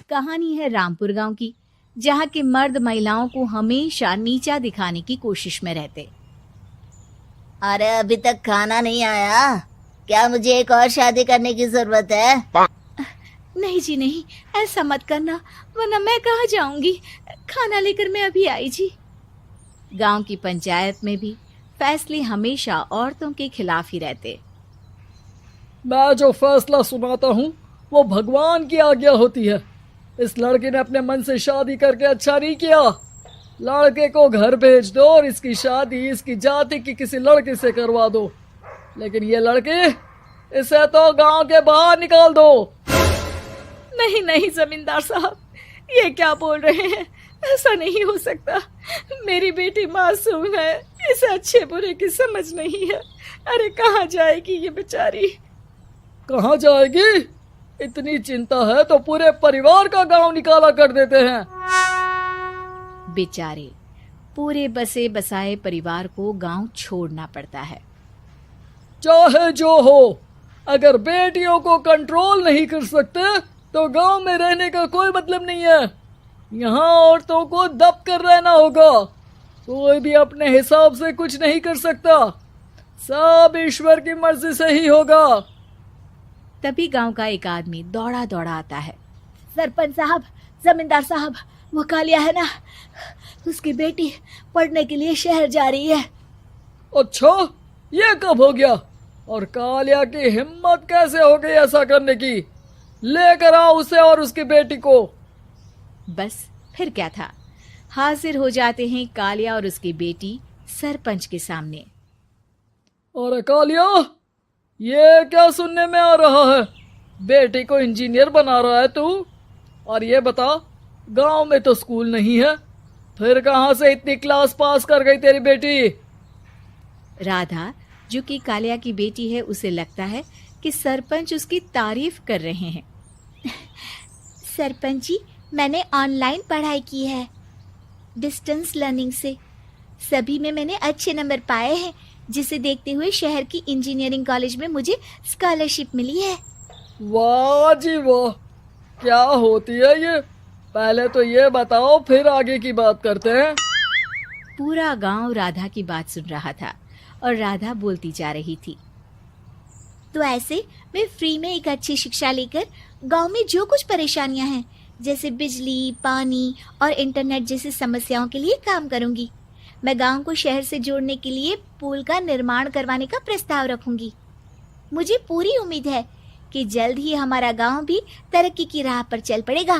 कहानी है रामपुर गांव की, जहां के मर्द महिलाओं को हमेशा नीचा दिखाने की कोशिश में रहते। अरे अभी तक खाना नहीं आया, क्या मुझे एक और शादी करने की जरूरत है? नहीं जी नहीं, ऐसा मत करना, वरना मैं कहाँ जाऊंगी। खाना लेकर मैं अभी आई जी। गांव की पंचायत में भी फैसले हमेशा औरतों के खिलाफ ही रहते। मैं जो फैसला सुनाता हूँ वो भगवान की आज्ञा होती है। इस लड़के ने अपने मन से शादी करके अच्छा नहीं किया। लड़के को घर भेज दो और इसकी शादी इसकी जाति की किसी लड़के से करवा दो, लेकिन ये लड़की, इसे तो गांव के बाहर निकाल दो। नहीं नहीं जमींदार साहब, ये क्या बोल रहे हैं? ऐसा नहीं हो सकता। मेरी बेटी मासूम है, इसे अच्छे बुरे की समझ नहीं है। अरे कहाँ जाएगी ये बेचारी? कहाँ जाएगी? इतनी चिंता है तो पूरे परिवार का गांव निकाला कर देते हैं। बेचारे पूरे बसे बसाए परिवार को गांव छोड़ना पड़ता है। चाहे जो हो, अगर बेटियों को कंट्रोल नहीं कर सकते तो गांव में रहने का कोई मतलब नहीं है। यहाँ औरतों को दब कर रहना होगा। कोई भी अपने हिसाब से कुछ नहीं कर सकता, सब ईश्वर की मर्जी से ही होगा। तभी गांव का एक आदमी दौड़ा दौड़ा आता है। सरपंच साहब, जमींदार साहब, वो कालिया है ना, उसकी बेटी पढ़ने के लिए शहर जा रही है। अच्छा, ये कब हो गया? और कालिया की हिम्मत कैसे हो गई ऐसा करने की? लेकर आओ उसे और उसकी बेटी को। बस फिर क्या था, हाजिर हो जाते हैं कालिया और उसकी बेटी सरपंच के सामने। अरे कालिया, ये क्या सुनने में आ रहा है? बेटी को इंजीनियर बना रहा है तू? और ये बता, गांव में तो स्कूल नहीं है, फिर कहां से इतनी क्लास पास कर गई तेरी बेटी? राधा, जो कि कालिया की बेटी है, उसे लगता है कि सरपंच उसकी तारीफ कर रहे हैं। सरपंच जी, मैंने ऑनलाइन पढ़ाई की है, डिस्टेंस लर्निंग से। सभी में मैंने अच्छे नंबर पाए हैं, जिसे देखते हुए शहर की इंजीनियरिंग कॉलेज में मुझे स्कॉलरशिप मिली है। वाह जी वाह, क्या होती है ये? पहले तो ये बताओ, फिर आगे की बात करते हैं। पूरा गांव राधा की बात सुन रहा था और राधा बोलती जा रही थी। तो ऐसे मैं फ्री में एक अच्छी शिक्षा लेकर गांव में जो कुछ परेशानियां हैं, जैसे बिजली, पानी और इंटरनेट जैसी समस्याओं के लिए काम करूंगी। मैं गांव को शहर से जोड़ने के लिए पुल का निर्माण करवाने का प्रस्ताव रखूंगी। मुझे पूरी उम्मीद है कि जल्द ही हमारा गांव भी तरक्की की राह पर चल पड़ेगा।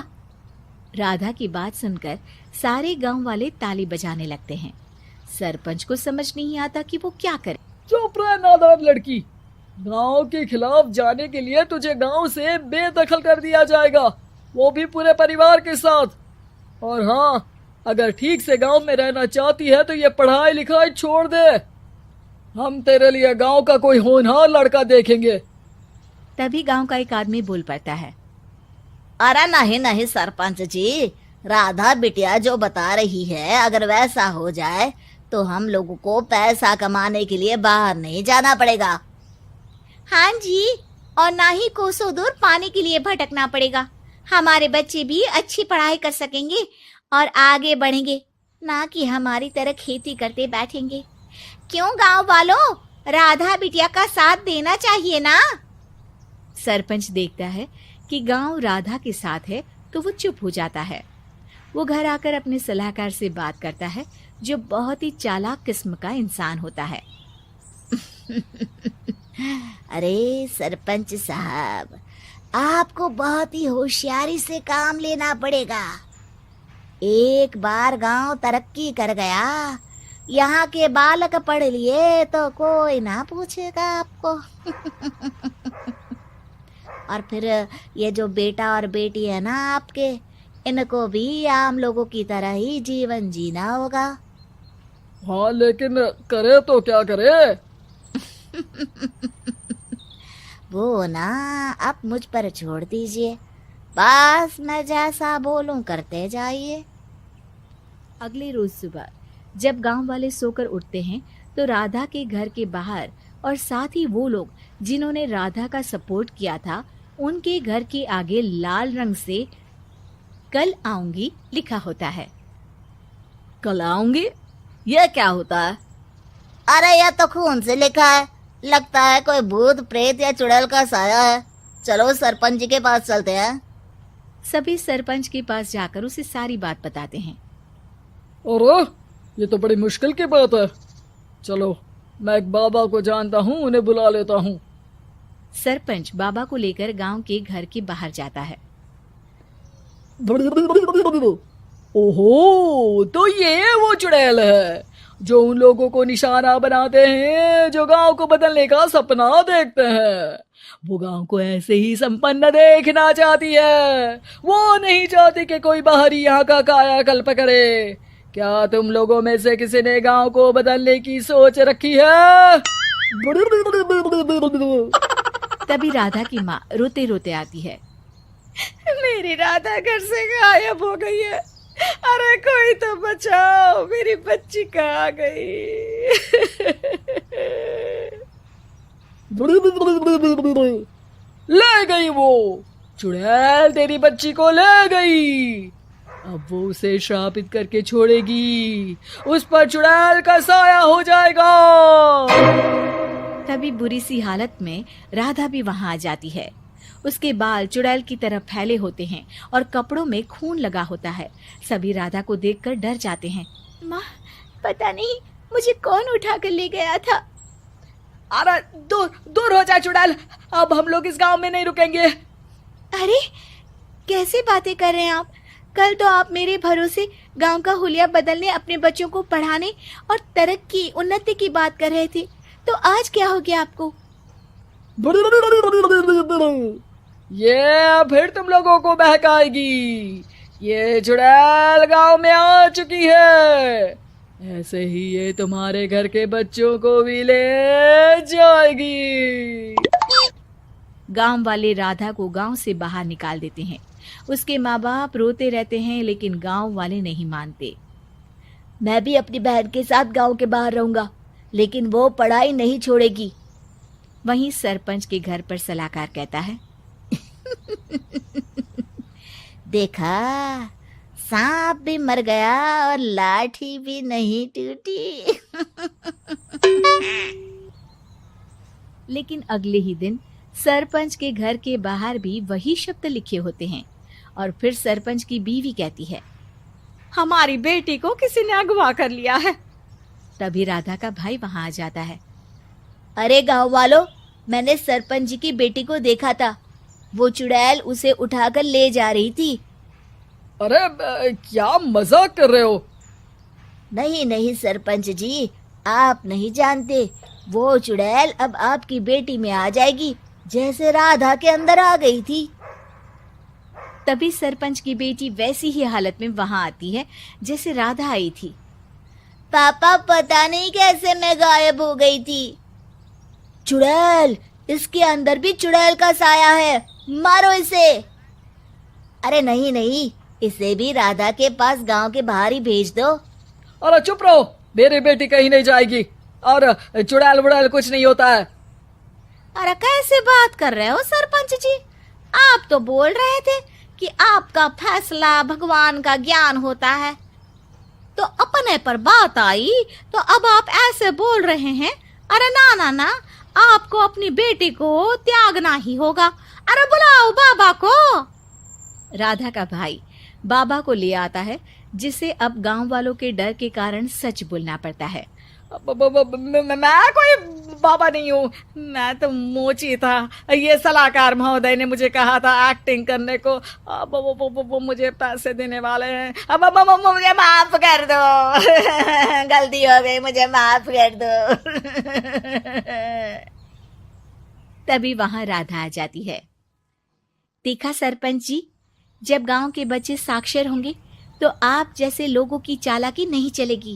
राधा की बात सुनकर सारे गांव वाले ताली बजाने लगते हैं। सरपंच को समझ नहीं आता कि वो क्या करे। चुप रह नादान लड़की, गांव के खिलाफ जाने के लिए तुझे गांव से बेदखल कर दिया जाएगा, वो भी पूरे परिवार के साथ। और हाँ, अगर ठीक से गांव में रहना चाहती है तो ये पढ़ाई लिखाई छोड़ दे। हम तेरे लिए गांव का कोई होनहार लड़का देखेंगे। तभी गांव का एक आदमी बोल पड़ता है। अरे नहीं नहीं सरपंच जी, राधा बिटिया जो बता रही है, अगर वैसा हो जाए तो हम लोगों को पैसा कमाने के लिए बाहर नहीं जाना पड़ेगा। हाँ जी, और ना ही कोसों दूर पानी के लिए भटकना पड़ेगा। हमारे बच्चे भी अच्छी पढ़ाई कर सकेंगे और आगे बढ़ेंगे, ना कि हमारी तरह खेती करते बैठेंगे। क्यों गांव वालों, राधा बिटिया का साथ देना चाहिए ना। सरपंच देखता है कि गांव राधा के साथ है तो वो चुप हो जाता है। वो घर आकर अपने सलाहकार से बात करता है, जो बहुत ही चालाक किस्म का इंसान होता है। अरे सरपंच साहब, आपको बहुत ही होशियारी से काम लेना पड़ेगा। एक बार गांव तरक्की कर गया, यहाँ के बालक पढ़ लिए तो कोई ना पूछेगा आपको। और फिर ये जो बेटा और बेटी है ना आपके, इनको भी आम लोगों की तरह ही जीवन जीना होगा। हाँ, लेकिन करे तो क्या करे? वो ना आप मुझ पर छोड़ दीजिए, बस मैं जैसा बोलूं करते जाइए। अगले रोज सुबह जब गांव वाले सोकर उठते हैं तो राधा के घर के बाहर और साथ ही वो लोग जिन्होंने राधा का सपोर्ट किया था, उनके घर के आगे लाल रंग से कल आऊंगी लिखा होता है। कल आऊंगी, यह क्या होता है? अरे यह तो खून से लिखा है, लगता है कोई भूत प्रेत या चुड़ैल का साया है। चलो सरपंच जी के पास चलते हैं। सभी सरपंच के पास जाकर उसे सारी बात बताते हैं। अरे ये तो बड़ी मुश्किल की बात है। चलो मैं एक बाबा को जानता हूँ, उन्हें बुला लेता हूँ। सरपंच बाबा को लेकर गांव के घर के बाहर जाता है। ओहो, तो ये वो चुड़ैल है जो उन लोगों को निशाना बनाते हैं जो गांव को बदलने का सपना देखते हैं। वो गांव को ऐसे ही संपन्न देखना चाहती है, वो नहीं चाहती कि कोई बाहरी यहाँ का कायाकल्प करे। क्या तुम लोगों में से किसी ने गांव को बदलने की सोच रखी है? तभी राधा की माँ रोते रोते आती है। मेरी राधा घर से गायब हो गई है। अरे कोई तो बचाओ, मेरी बच्ची कहाँ गई? ले गई वो चुड़ैल, तेरी बच्ची को ले गई। अब वो उसे श्रापित करके छोड़ेगी, उस पर चुड़ैल का साया हो जाएगा। तभी बुरी सी हालत में राधा भी वहां आ जाती है। उसके बाल चुड़ैल की तरह फैले होते हैं और कपड़ों में खून लगा होता है। सभी राधा को देखकर डर जाते हैं। माँ, पता नहीं मुझे कौन उठा कर ले गया था। अरे दूर दूर हो जा चुड़ैल, अब हम लोग इस गांव में नहीं रुकेंगे। अरे कैसे बातें कर रहे हैं आप? कल तो आप मेरे भरोसे गांव का हुलिया बदलने, अपने बच्चों को पढ़ाने और तरक्की उन्नति की बात कर रहे थे, तो आज क्या हो गया आपको? ये फिर तुम लोगों को बहकाएगी। ये चुड़ैल गांव में आ चुकी है, ऐसे ही ये तुम्हारे घर के बच्चों को भी ले जाएगी। गांव वाले राधा को गांव से बाहर निकाल देते हैं। उसके माँ बाप रोते रहते हैं, लेकिन गांव वाले नहीं मानते। मैं भी अपनी बहन के साथ गांव के बाहर रहूंगा, लेकिन वो पढ़ाई नहीं छोड़ेगी। वहीं सरपंच के घर पर सलाहकार कहता है। देखा, सांप भी मर गया और लाठी भी नहीं टूटी। लेकिन अगले ही दिन सरपंच के घर के बाहर भी वही शब्द लिखे होते हैं। और फिर सरपंच की बीवी कहती है, हमारी बेटी को किसी ने अगवा कर लिया है। तभी राधा का भाई वहां आ जाता है। अरे गांव वालों, मैंने सरपंच जी की बेटी को देखा था। वो चुड़ैल उसे उठाकर ले जा रही थी। अरे क्या मजाक कर रहे हो? नहीं नहीं सरपंच जी, आप नहीं जानते। वो चुड़ैल अब आपकी बेटी में आ जाएगी, जैसे राधा के अंदर आ गई थी। तभी सरपंच की बेटी वैसी ही हालत में वहां आती है जैसे राधा आई थी। पापा, पता नहीं कैसे मैं गायब हो गई थी। चुड़ैल, इसके अंदर भी चुड़ैल का साया है, मारो इसे। अरे नहीं नहीं, इसे भी राधा के पास गांव के बाहर ही भेज दो। अरे चुप रहो, मेरी बेटी कहीं नहीं जाएगी और चुड़ैल वुड़ैल कुछ नहीं होता है। अरे कैसे बात कर रहे हो सरपंच जी? आप तो बोल रहे थे कि आपका फैसला भगवान का ज्ञान होता है, तो अपने पर बात आई तो अब आप ऐसे बोल रहे हैं। अरे ना ना ना, आपको अपनी बेटी को त्यागना ही होगा। अरे बुलाओ बाबा को। राधा का भाई बाबा को ले आता है, जिसे अब गांव वालों के डर के कारण सच बोलना पड़ता है। मैं कोई बाबा नहीं हूँ, मैं तो मोची था। ये सलाहकार महोदय ने मुझे कहा था एक्टिंग करने को। अब वो मुझे पैसे देने वाले हैं। अब मुझे माफ कर दो। गलती हो गई, मुझे माफ कर दो। तभी वहां राधा आ जाती है। देखा सरपंच जी, जब गांव के बच्चे साक्षर होंगे तो आप जैसे लोगों की चालाकी नहीं चलेगी।